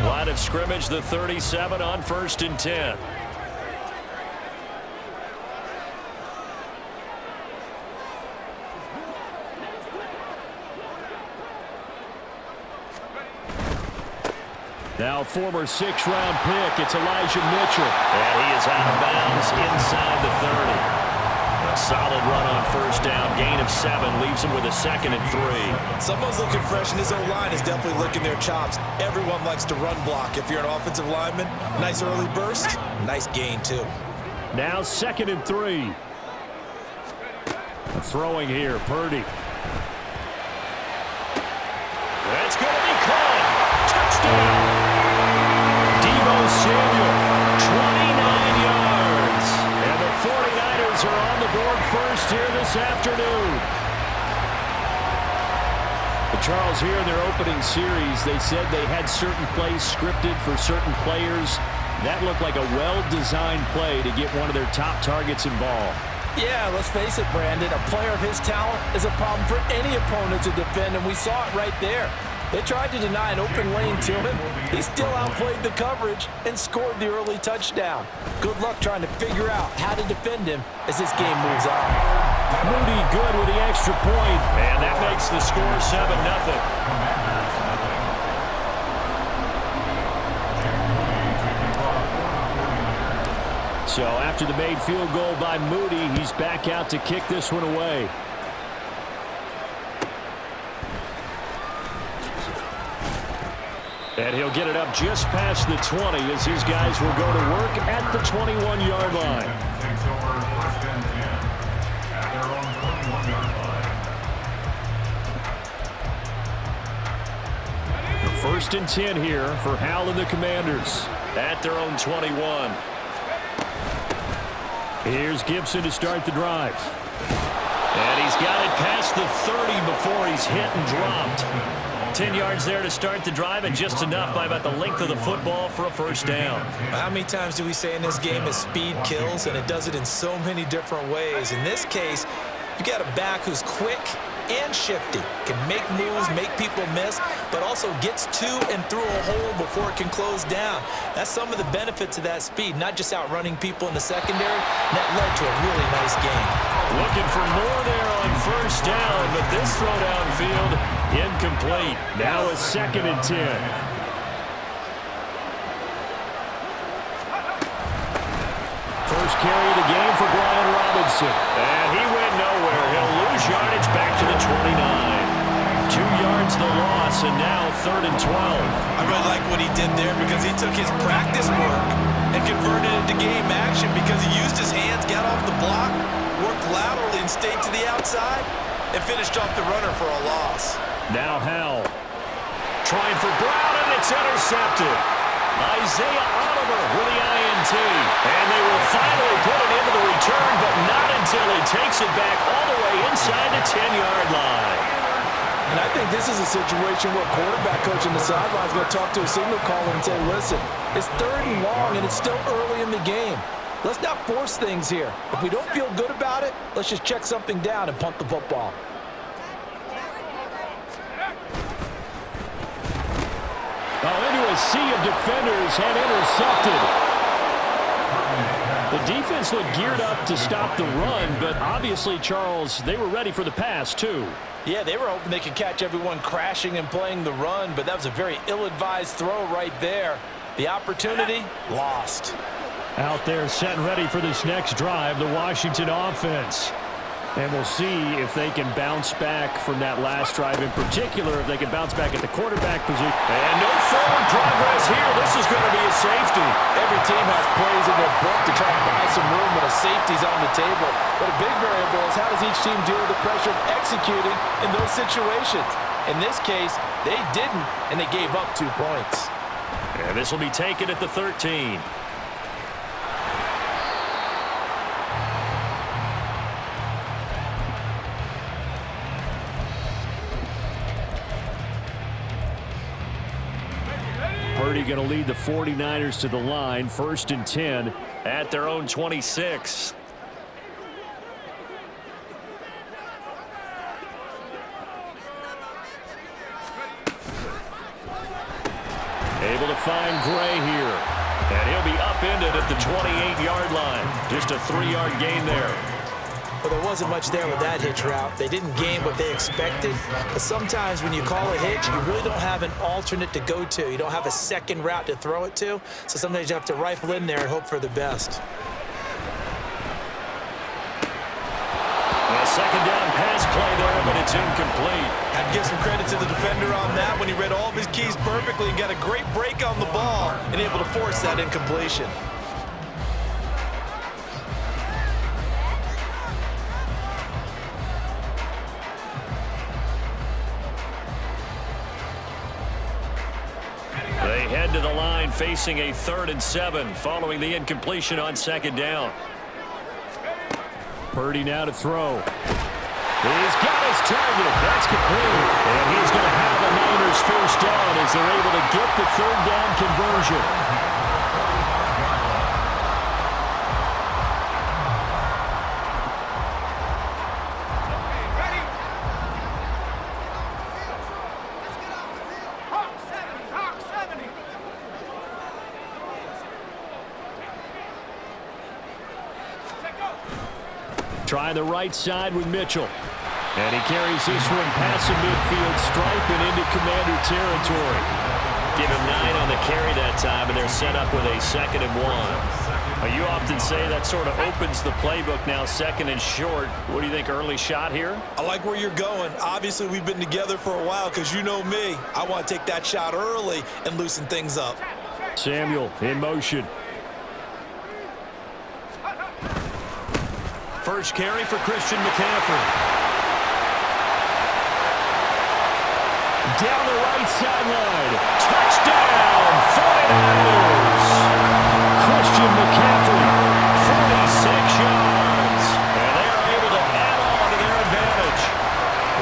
Line of scrimmage, the 37 on 1st and 10. Now former 6th-round pick, it's Elijah Mitchell. And he is out of bounds inside the 30. A solid run on 1st down, gain of 7, leaves him with a 2nd and 3. Someone's looking fresh, and his O-line is definitely licking their chops. Everyone likes to run block. If you're an offensive lineman, nice early burst, nice gain too. Now 2nd and 3. Throwing here, Purdy. That's going to be caught. Touchdown. Deebo Samuel, 29 yards. And the 49ers are on the board first here this afternoon. But Charles, here in their opening series, they said they had certain plays scripted for certain players. That looked like a well-designed play to get one of their top targets involved. Yeah, let's face it, Brandon. A player of his talent is a problem for any opponent to defend, and we saw it right there. They tried to deny an open lane to him. He still outplayed the coverage and scored the early touchdown. Good luck trying to figure out how to defend him as this game moves on. Moody good with the extra point, and that makes the score 7-0. So after the made field goal by Moody, he's back out to kick this one away. And he'll get it up just past the 20 as his guys will go to work at the 21-yard line. First and 10 here for Hal and the Commanders at their own 21. Here's Gibson to start the drive. And he's got it past the 30 before he's hit and dropped. 10 yards there to start the drive, and just enough by about the length of the football for a 1st down. How many times do we say in this game is speed kills, and it does it in so many different ways. In this case, you got a back who's quick and shifty, can make moves, make people miss, but also gets to and through a hole before it can close down. That's some of the benefits of that speed, not just outrunning people in the secondary. And that led to a really nice game. Looking for more there on 1st down, but this throw downfield incomplete. Now a 2nd and 10. First carry of the game for Brian Robinson. And he went nowhere. He'll lose yardage back to the 29. 2 yards the loss, and now 3rd and 12. I really like what he did there because he took his practice work and converted it to game action because he used his hands, got off the block, worked laterally and stayed to the outside, and finished off the runner for a loss. Now Hal trying for Brown, and it's intercepted. Isaiah Oliver with the INT. And they will finally put it into the return, but not until he takes it back all the way inside the 10-yard line. And I think this is a situation where quarterback coach on the sideline is going to talk to a signal caller and say, listen, it's 3rd and long, and it's still early in the game. Let's not force things here. If we don't feel good about it, let's just check something down and punt the football. Into a sea of defenders and intercepted. The defense looked geared up to stop the run, but obviously, Charles, they were ready for the pass, too. Yeah, they were hoping they could catch everyone crashing and playing the run, but that was a very ill-advised throw right there. The opportunity, lost. Out there set and ready for this next drive, the Washington offense. And we'll see if they can bounce back from that last drive, in particular, if they can bounce back at the quarterback position. And no forward progress here. This is going to be a safety. Every team has plays in their book to try to buy some room when a safety's on the table. But a big variable is how does each team deal with the pressure of executing in those situations. In this case, they didn't, and they gave up 2 points. And this will be taken at the 13. Purdy going to lead the 49ers to the line, 1st and 10 at their own 26. Able to find Gray here. And he'll be upended at the 28-yard line. Just a 3-yard gain there. Well, there wasn't much there with that hitch route. They didn't gain what they expected. But sometimes when you call a hitch, you really don't have an alternate to go to. You don't have a second route to throw it to. So sometimes you have to rifle in there and hope for the best. A second down pass play there, but it's incomplete. I'd give some credit to the defender on that when he read all of his keys perfectly and got a great break on the ball and able to force that incompletion. They head to the line facing a 3rd and 7 following the incompletion on second down. Purdy now to throw. He's got his target. That's complete. And he's going to have the Niners first down as they're able to get the 3rd down conversion. Try the right side with Mitchell. And he carries this one past the midfield stripe and into Commander territory. Give him 9 on the carry that time, and they're set up with a 2nd and 1. You often say that sort of opens the playbook now, 2nd and short. What do you think, early shot here? I like where you're going. Obviously, we've been together for a while because you know me. I want to take that shot early and loosen things up. Samuel in motion. First carry for Christian McCaffrey. Down the right sideline. Touchdown, 49ers. Christian McCaffrey, 46 yards. And they are able to add on to their advantage.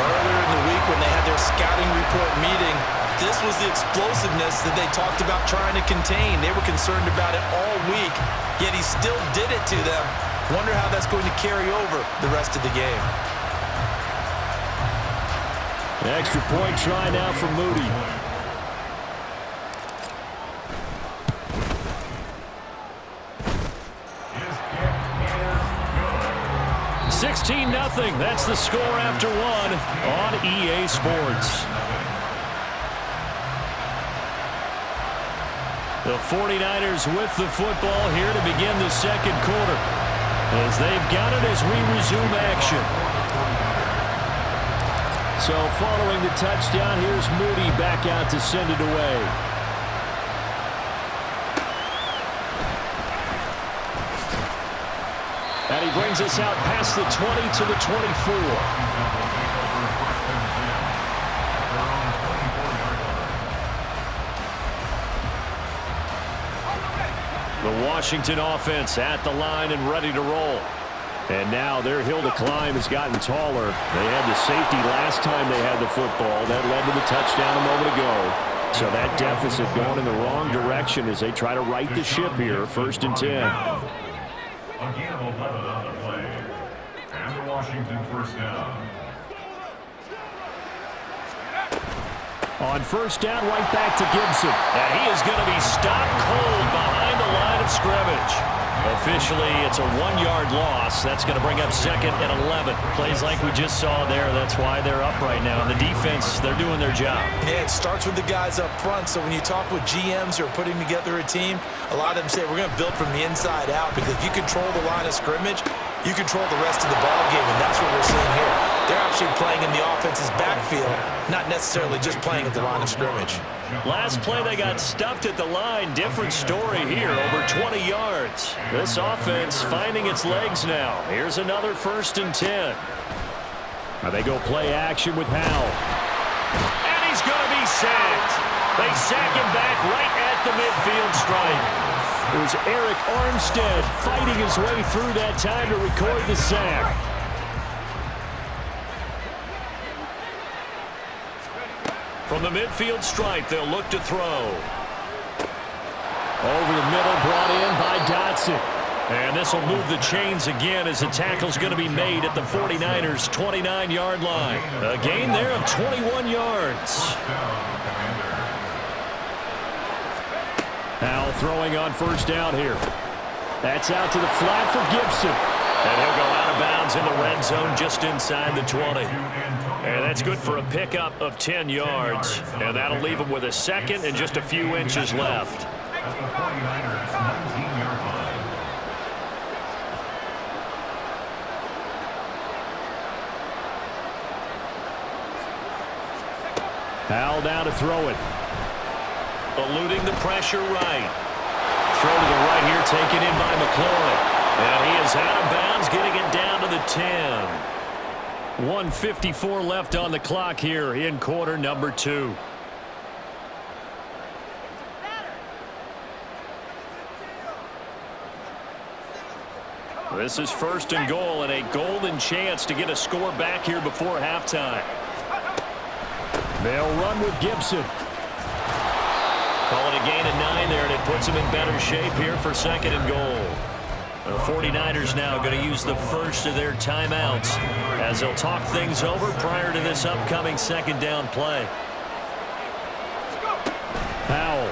Well, earlier in the week when they had their scouting report meeting, this was the explosiveness that they talked about trying to contain. They were concerned about it all week, yet he still did it to them. Wonder how that's going to carry over the rest of the game. Extra point try now for Moody. $16-0. That's the score after 1 on EA Sports. The 49ers with the football here to begin the second quarter, as they've got it as we resume action. So following the touchdown, here's Moody back out to send it away. And he brings us out past the 20 to the 24. The Washington offense at the line and ready to roll. And now their hill to climb has gotten taller. They had the safety last time they had the football. That led to the touchdown a moment ago. So that deficit going in the wrong direction as they try to right the ship here. 1st and 10. Again, 11 on the play. And the Washington first down. On 1st down, right back to Gibson. And he is going to be stopped cold behind the line of scrimmage. Officially, it's a 1-yard loss. That's going to bring up 2nd and 11. Plays like we just saw there. That's why they're up right now. And the defense, they're doing their job. Yeah, it starts with the guys up front. So when you talk with GMs who are putting together a team, a lot of them say we're going to build from the inside out, because if you control the line of scrimmage, you control the rest of the ball game, and that's what we're seeing here. They're actually playing in the offense's backfield, not necessarily just playing at the line of scrimmage. Last play, they got stuffed at the line. Different story here, over 20 yards. This offense finding its legs now. Here's another 1st and 10. Now they go play action with Howell. And he's going to be sacked. They sack him back right at the midfield stripe. It was Eric Armstead fighting his way through that time to record the sack. From the midfield stripe, they'll look to throw. Over the middle, brought in by Dotson. And this will move the chains again as the tackle's going to be made at the 49ers' 29-yard line. A gain there of 21 yards. Now throwing on first down here. That's out to the flat for Gibson. And he'll go out of bounds in the red zone just inside the 20. And that's good for a pickup of 10 yards. And that'll leave him with a second and just a few inches left. At the 49ers' 19-yard line. Howell down to throw it. Eluding the pressure right. Throw to the right here, taken in by McLaurin. And he is out of bounds, getting it down to the 10. 1:54 left on the clock here in quarter number 2. This is first and goal and a golden chance to get a score back here before halftime. They'll run with Gibson. Call it a gain of 9 there, and it puts them in better shape here for second and goal. The 49ers now going to use the first of their timeouts as they'll talk things over prior to this upcoming second down play. Howell.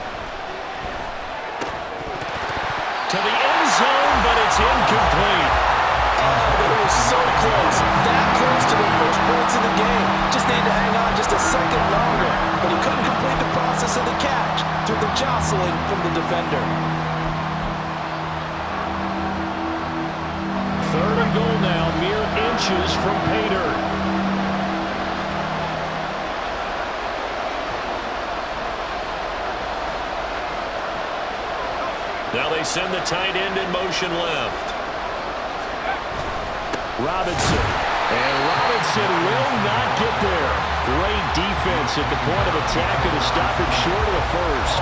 To the end zone, but it's incomplete. Oh, it was so close. That close to the first points of the game. Just needed to hang on just a second longer. But he couldn't complete the process of the catch through the jostling from the defender. Third and goal now, mere inches from Pater. Now they send the tight end in motion left. Robinson. And Robinson will not get there. Great defense at the point of attack to stop him short of the first.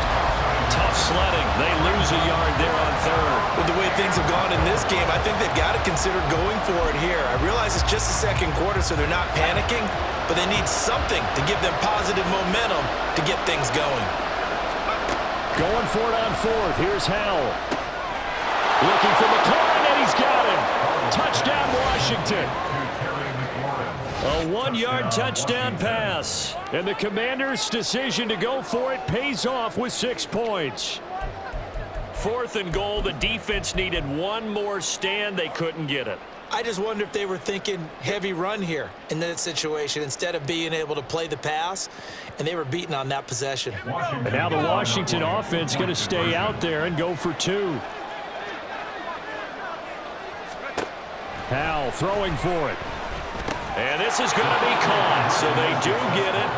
Tough sledding. They lose a yard there on third. With the way things have gone in this game, I think they've got to consider going for it here. I realize it's just the second quarter, so they're not panicking, but they need something to give them positive momentum to get things going. Going for it on fourth. Here's Howell. Looking for McLaurin, and he's got him. Touchdown, Washington. A 1-yard touchdown pass. And the Commanders' decision to go for it pays off with 6 points. Fourth and goal, the defense needed one more stand. They couldn't get it. I just wonder if they were thinking heavy run here in that situation instead of being able to play the pass, and they were beaten on that possession. And now the Washington offense going to stay out there and go for 2. Howell throwing for it. And this is going to be caught, so they do get it.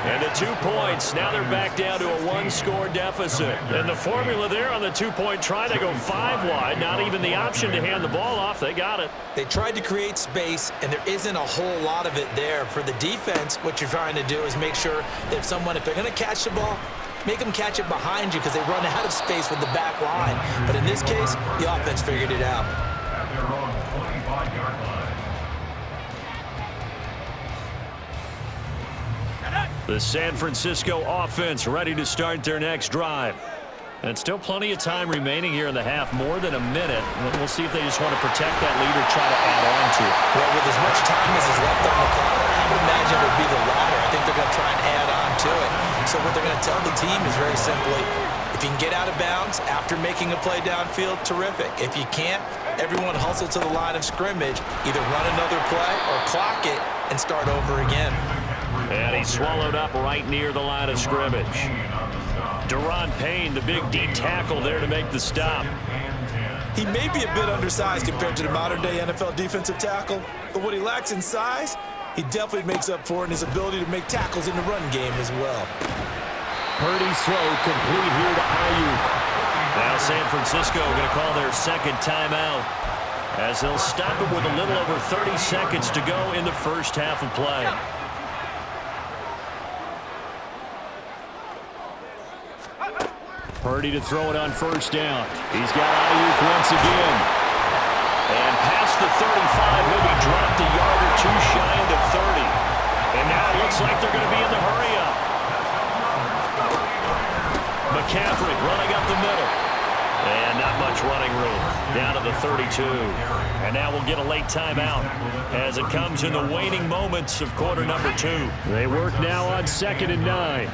And the 2 points, now they're back down to a 1-score deficit. And the formula there on the 2-point try, they go 5 wide. Not even the option to hand the ball off. They got it. They tried to create space, and there isn't a whole lot of it there. For the defense, what you're trying to do is make sure that if they're going to catch the ball, make them catch it behind you because they run out of space with the back line. But in this case, the offense figured it out. At their own 25-yard line. The San Francisco offense ready to start their next drive. And still plenty of time remaining here in the half, more than a minute. We'll see if they just want to protect that lead or try to add on to it. Well, with as much time as is left on the clock, I would imagine it would be the latter. I think they're going to try and add on to it. So what they're going to tell the team is very simply, if you can get out of bounds after making a play downfield, terrific. If you can't, everyone hustle to the line of scrimmage, either run another play or clock it and start over again. And he's swallowed up right near the line of scrimmage. Deron Payne, the big D tackle there to make the stop. He may be a bit undersized compared to the modern-day NFL defensive tackle, but what he lacks in size, he definitely makes up for in his ability to make tackles in the run game as well. Purdy's throw complete here to Ayuk. Now San Francisco going to call their second timeout as they'll stop it with a little over 30 seconds to go in the first half of play. Purdy to throw it on first down. He's got Ayuk once again. And past the 35, he'll be dropped a yard or 2 shy into 30. And now it looks like they're going to be in the hurry-up. McCaffrey running up the middle. And not much running room. Down to the 32. And now we'll get a late timeout as it comes in the waning moments of quarter number 2. They work now on 2nd and 9.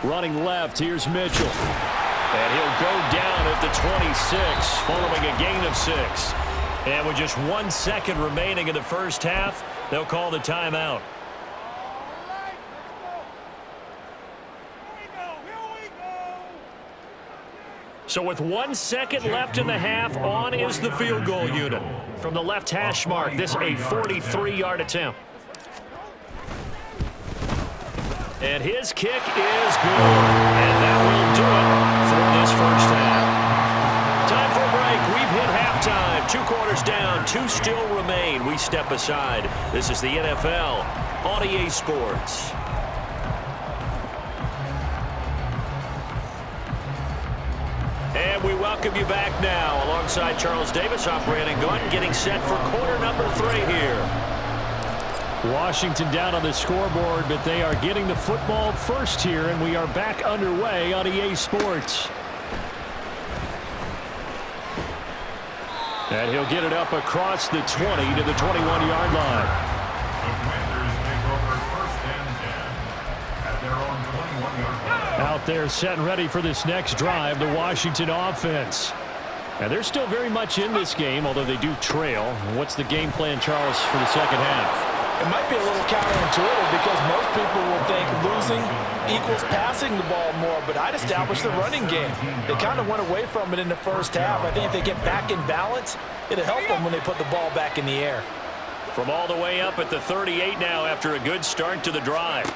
Running left, here's Mitchell. And he'll go down at the 26 following a gain of 6. And with just 1 second remaining in the first half, they'll call the timeout. So with 1 second left in the half, on is the field goal unit. From the left hash mark, this a 43-yard attempt. And his kick is good. And that will do it for this first half. Time for a break. We've hit halftime. 2 quarters down. 2 still remain. We step aside. This is the NFL on EA Sports. And we welcome you back now. Alongside Charles Davis, I'm Brandon Gunn, getting set for quarter number 3 here. Washington down on the scoreboard, but they are getting the football first here, and we are back underway on EA Sports. And he'll get it up across the 20 to the 21-yard line. The Commanders take over 1st and 10 at their own 21-yard line. Out there set and ready for this next drive, the Washington offense. And they're still very much in this game, although they do trail. What's the game plan, Charles, for the second half? It might be a little counterintuitive because most people will think losing equals passing the ball more, but I'd establish the running game. They kind of went away from it in the first half. I think if they get back in balance, it'll help them when they put the ball back in the air. From all the way up at the 38 now after a good start to the drive.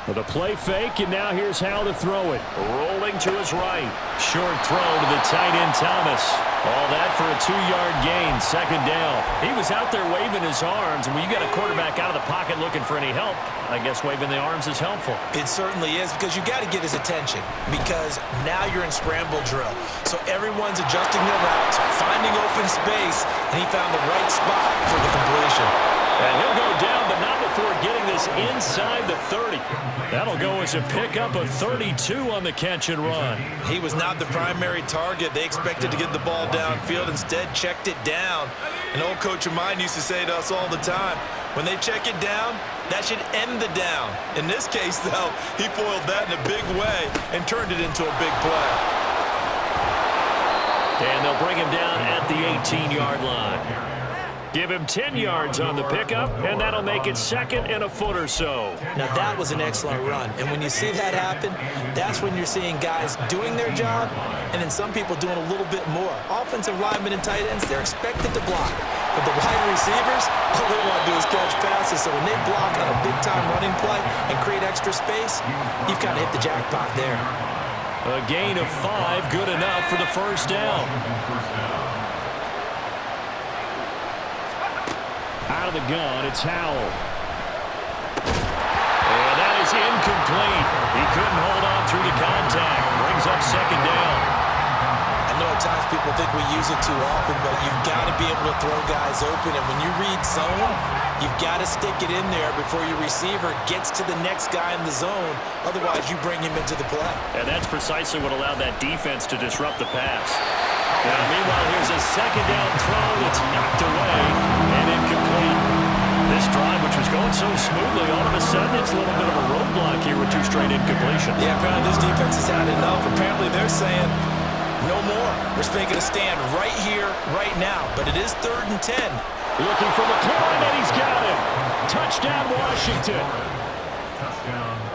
With a play fake, and now here's how to throw it. Rolling to his right. Short throw to the tight end, Thomas. All that for a 2-yard gain, 2nd down. He was out there waving his arms, and when you got a quarterback out of the pocket looking for any help, I guess waving the arms is helpful. It certainly is, because you got to get his attention, because now you're in scramble drill. So everyone's adjusting their routes, finding open space, and he found the right spot for the completion. And he'll go down, but not before getting this inside the 30. That'll go as a pickup of 32 on the catch and run. He was not the primary target. They expected to get the ball downfield. Instead, checked it down. An old coach of mine used to say to us all the time, when they check it down, that should end the down. In this case, though, he foiled that in a big way and turned it into a big play. And they'll bring him down at the 18-yard line. Give him 10 yards on the pickup, and that'll make it 2nd and a foot or so. Now, that was an excellent run. And when you see that happen, that's when you're seeing guys doing their job and then some people doing a little bit more. Offensive linemen and tight ends, they're expected to block. But the wide receivers, all they want to do is catch passes. So when they block on a big-time running play and create extra space, you've kind of hit the jackpot there. A gain of 5, good enough for the first down. Out of the gun, it's Howell. And that is incomplete. He couldn't hold on through the contact. Brings up 2nd down. I know at times people think we use it too often, but you've got to be able to throw guys open. And when you read zone, you've got to stick it in there before your receiver gets to the next guy in the zone. Otherwise, you bring him into the play. And that's precisely what allowed that defense to disrupt the pass. Now, meanwhile, here's a 2nd down throw that's knocked away and incomplete. This drive, which was going so smoothly, all of a sudden it's a little bit of a roadblock here with 2 straight incompletions. Yeah, apparently this defense has had enough. Apparently they're saying no more. We're making a stand right here, right now. But it is 3rd and 10. Looking for McLaurin, and he's got him. Touchdown, Washington.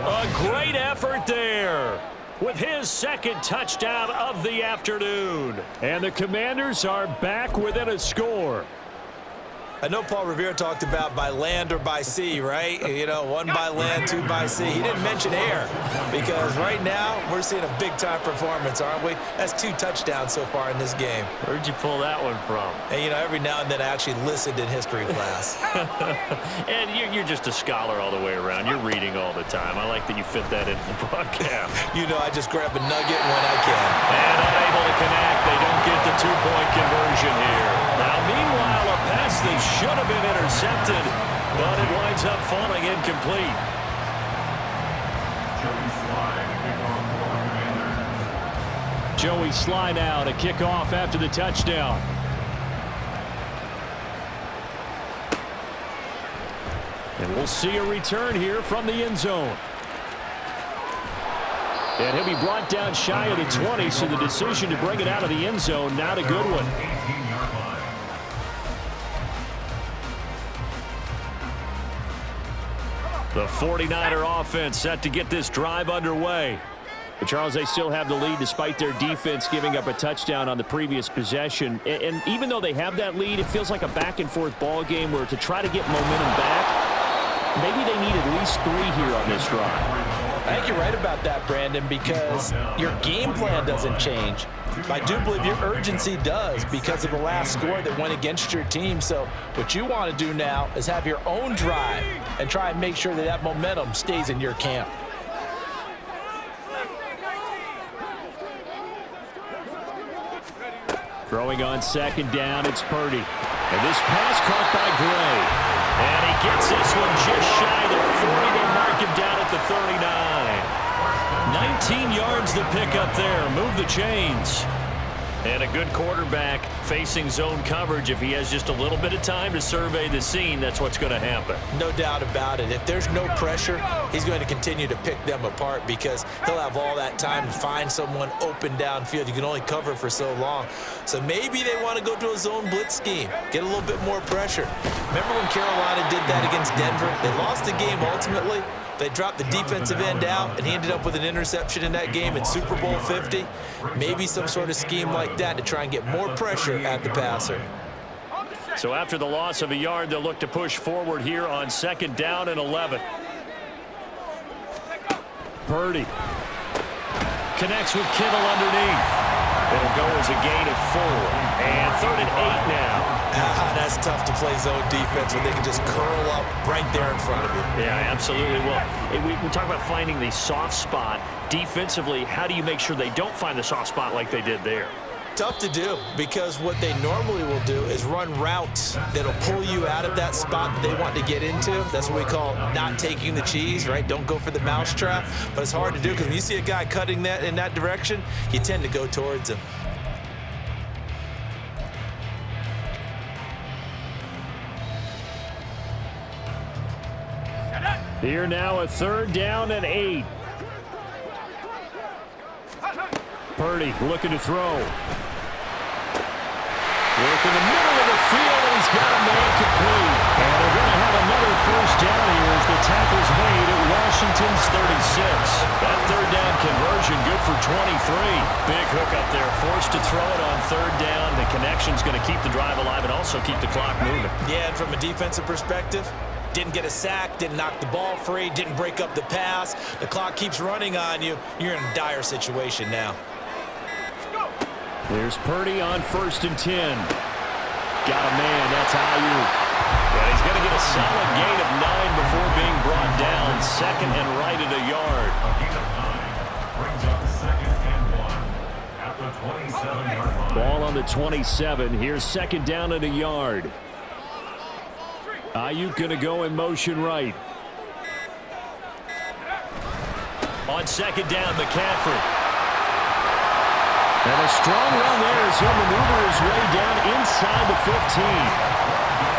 A great effort there with his 2nd touchdown of the afternoon. And the Commanders are back within a score. I know Paul Revere talked about by land or by sea, right? You know, 1 by land, 2 by sea. He didn't mention air because right now we're seeing a big-time performance, aren't we? That's 2 touchdowns so far in this game. Where'd you pull that one from? And, you know, every now and then I actually listened in history class. And you're just a scholar all the way around. You're reading all the time. I like that you fit that into the broadcast. You know, I just grab a nugget when I can. And unable to connect. They don't get the 2-point conversion here. Now, meanwhile, a pass that should have been intercepted, but it winds up falling incomplete. Joey Sly now to kick off after the touchdown. And we'll see a return here from the end zone. And he'll be brought down shy of the 20, so the decision to bring it out of the end zone, not a good one. The 49er offense set to get this drive underway. But Charles, they still have the lead despite their defense giving up a touchdown on the previous possession. And even though they have that lead, it feels like a back-and-forth ball game where to try to get momentum back, maybe they need at least 3 here on this drive. I think you're right about that, Brandon, because your game plan doesn't change. I do believe your urgency does because of the last score that went against your team. So what you want to do now is have your own drive and try and make sure that that momentum stays in your camp. Throwing on second down, it's Purdy. And this pass caught by Gray. And he gets this one just shy of the 40. They mark him down at the 39. 19 yards to pick up there. Move the chains. And a good quarterback facing zone coverage. If he has just a little bit of time to survey the scene, that's what's going to happen. No doubt about it. If there's no pressure, he's going to continue to pick them apart because he'll have all that time to find someone open downfield. You can only cover for so long. So maybe they want to go to a zone blitz scheme, get a little bit more pressure. Remember when Carolina did that against Denver? They lost the game ultimately. They dropped the defensive end out, and he ended up with an interception in that game in Super Bowl 50. Maybe some sort of scheme like that to try and get more pressure at the passer. So after the loss of a yard, they'll look to push forward here on second down and 11. Purdy connects with Kittle underneath. It'll go as a gain of 4. And 3rd and 8 now. That's tough to play zone defense when they can just curl up right there in front of you. Yeah, absolutely. Well, we talk about finding the soft spot. Defensively, how do you make sure they don't find the soft spot like they did there? Tough to do because what they normally will do is run routes that'll pull you out of that spot that they want to get into. That's what we call not taking the cheese, right? Don't go for the mousetrap. But it's hard to do because when you see a guy cutting that in that direction, you tend to go towards him. Here now a 3rd down and 8. Purdy looking to throw. Work in the middle of the field, and he's got a man complete. And they're going to have another 1st down here as the tackle's made at Washington's 36. That 3rd down conversion good for 23. Big hook up there, forced to throw it on 3rd down. The connection's going to keep the drive alive and also keep the clock moving. Yeah, and from a defensive perspective, didn't get a sack, didn't knock the ball free, didn't break up the pass. The clock keeps running on you. You're in a dire situation now. There's Purdy on 1st and 10. Got a man, that's Ayuk. And he's going to get a solid gain of 9 before being brought down. 2nd and right at a yard. A gain of 9 brings up 2nd and 1 at the 27-yard line. Ball on the 27. Here's 2nd down at a yard. Ayuk going to go in motion right. On 2nd down, McCaffrey. And a strong run there as he'll maneuver his way down inside the 15.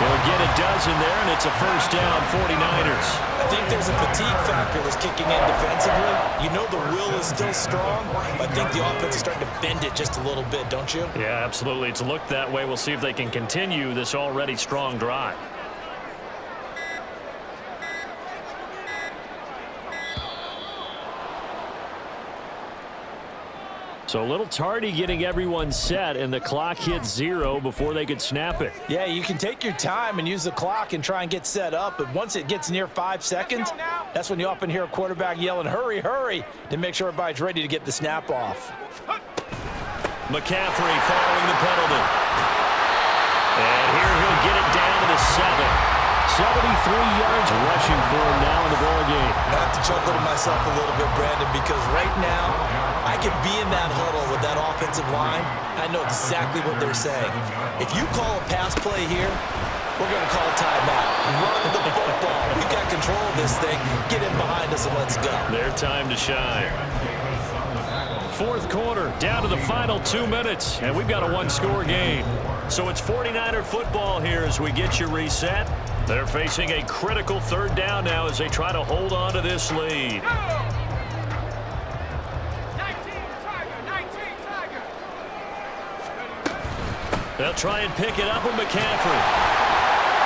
He'll get a dozen there, and it's a 1st down, 49ers. I think there's a fatigue factor that's kicking in defensively. You know the will is still strong, but I think the offense is starting to bend it just a little bit, don't you? Yeah, absolutely. It's looked that way. We'll see if they can continue this already strong drive. So a little tardy getting everyone set, and the clock hits 0 before they could snap it. Yeah, you can take your time and use the clock and try and get set up, but once it gets near 5 seconds, that's when you often hear a quarterback yelling, hurry, hurry, to make sure everybody's ready to get the snap off. McCaffrey following the penalty. And here he'll get it down to the 7. 73 yards rushing for him now in the ball game. I have to chuckle to myself a little bit, Brandon, because right now I could be in that huddle with that offensive line. I know exactly what they're saying. If you call a pass play here, we're going to call a timeout. Run the football. We've got control of this thing. Get in behind us and let's go. Their time to shine. 4th quarter, down to the final 2 minutes, and we've got a 1-score game. So it's 49er football here as we get you reset. They're facing a critical 3rd down now as they try to hold on to this lead. They'll try and pick it up with McCaffrey.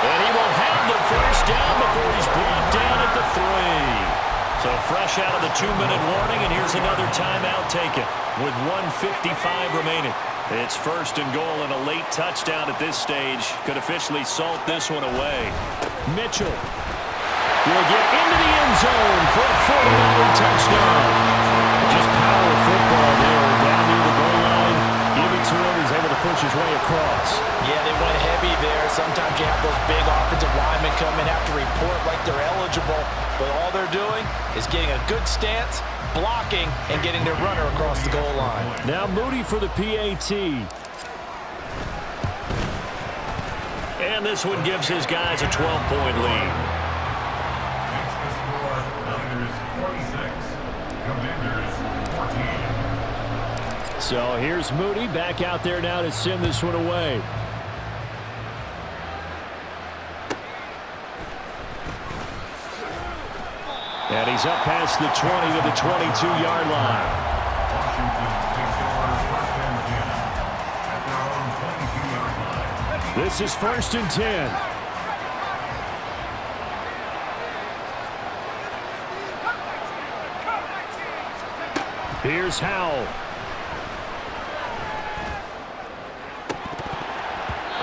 And he will have the first down before he's brought down at the 3. So fresh out of the 2-minute warning, and here's another timeout taken with 1:55 remaining. It's first and goal, and a late touchdown at this stage could officially salt this one away. Mitchell will get into the end zone for a 49er touchdown. Just power football there down near the goal line. Give it to him. He's able to push his way across. Yeah, they went heavy there. Sometimes you have those big offensive linemen come in, have to report like they're eligible, but all they're doing is getting a good stance, blocking, and getting their runner across the goal line. Now Moody for the PAT. And this one gives his guys a 12-point lead. Next to score, Niners 46, Commanders 14. So here's Moody back out there now to send this one away. And he's up past the 20 to the 22-yard line. Washington takes over first and 10 at their own 22-yard line. This is first and 10. Here's Howell.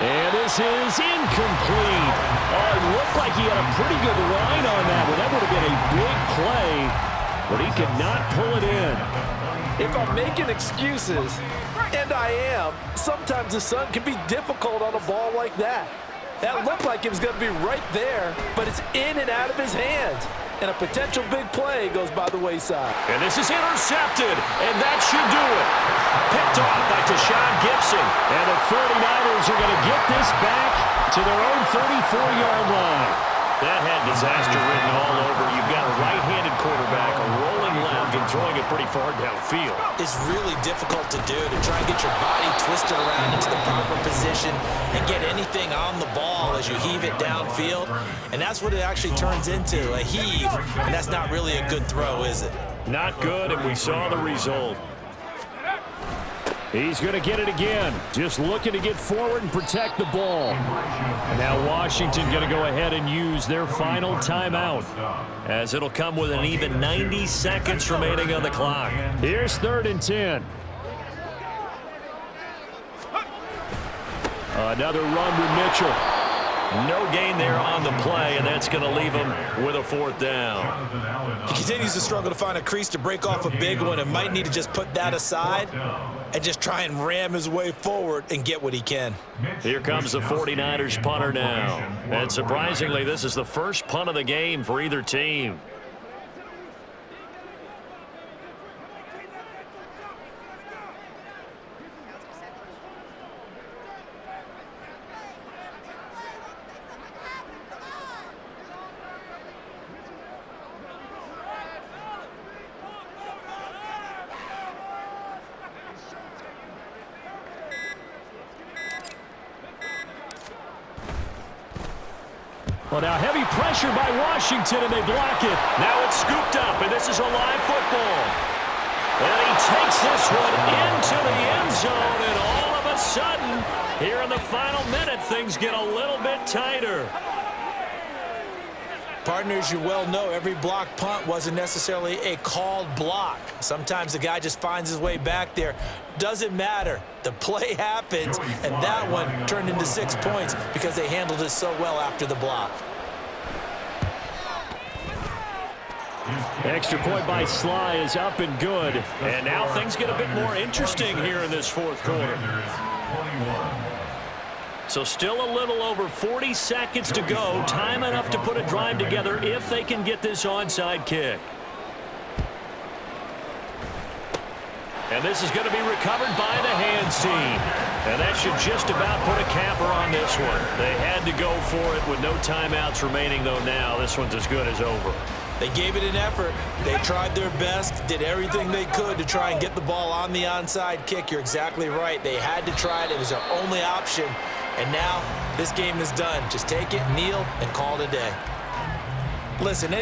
And this is incomplete. Oh, it looked like he had a pretty good line on that one. That would have been a big play, but he could not pull it in. If I'm making excuses, and I am, sometimes the sun can be difficult on a ball like that. That looked like it was going to be right there, but it's in and out of his hands. And a potential big play goes by the wayside. And this is intercepted, and that should do it. Picked off by Tashawn Gibson. And the 49ers are going to get this back to their own 34-yard line. That had disaster written all over. You've got a right-handed quarterback, a rolling left, and throwing it pretty far downfield. It's really difficult to do, to try and get your body twisted around into the proper position and get anything on the ball as you heave it downfield. And that's what it actually turns into, a heave. And that's not really a good throw, is it? Not good, and we saw the result. He's going to get it again. Just looking to get forward and protect the ball. And now Washington going to go ahead and use their final timeout, as it'll come with an even 90 seconds remaining on the clock. Here's third and 10. Another run with Mitchell. No gain there on the play, and that's going to leave him with a fourth down. He continues to struggle to find a crease to break off a big one and might need to just put that aside and just try and ram his way forward and get what he can. Here comes the 49ers punter now. And surprisingly, this is the first punt of the game for either team. Well, now heavy pressure by Washington, and they block it. Now it's scooped up, and this is a live football. And he takes this one into the end zone, and all of a sudden, here in the final minute, things get a little bit tighter. Partners, you well know every block punt wasn't necessarily a called block. Sometimes the guy just finds his way back there. Doesn't matter. The play happens, and that one turned into 6 points because they handled it so well after the block. Extra point by Sly is up and good. And now things get a bit more interesting here in this fourth quarter. So still a little over 40 seconds to go. Time enough to put a drive together if they can get this onside kick. And this is going to be recovered by the hands team. And that should just about put a capper on this one. They had to go for it with no timeouts remaining, though now this one's as good as over. They gave it an effort. They tried their best, did everything they could to try and get the ball on the onside kick. You're exactly right. They had to try it. It was their only option. And now this game is done. Just take it, kneel, and call it a day. Listen,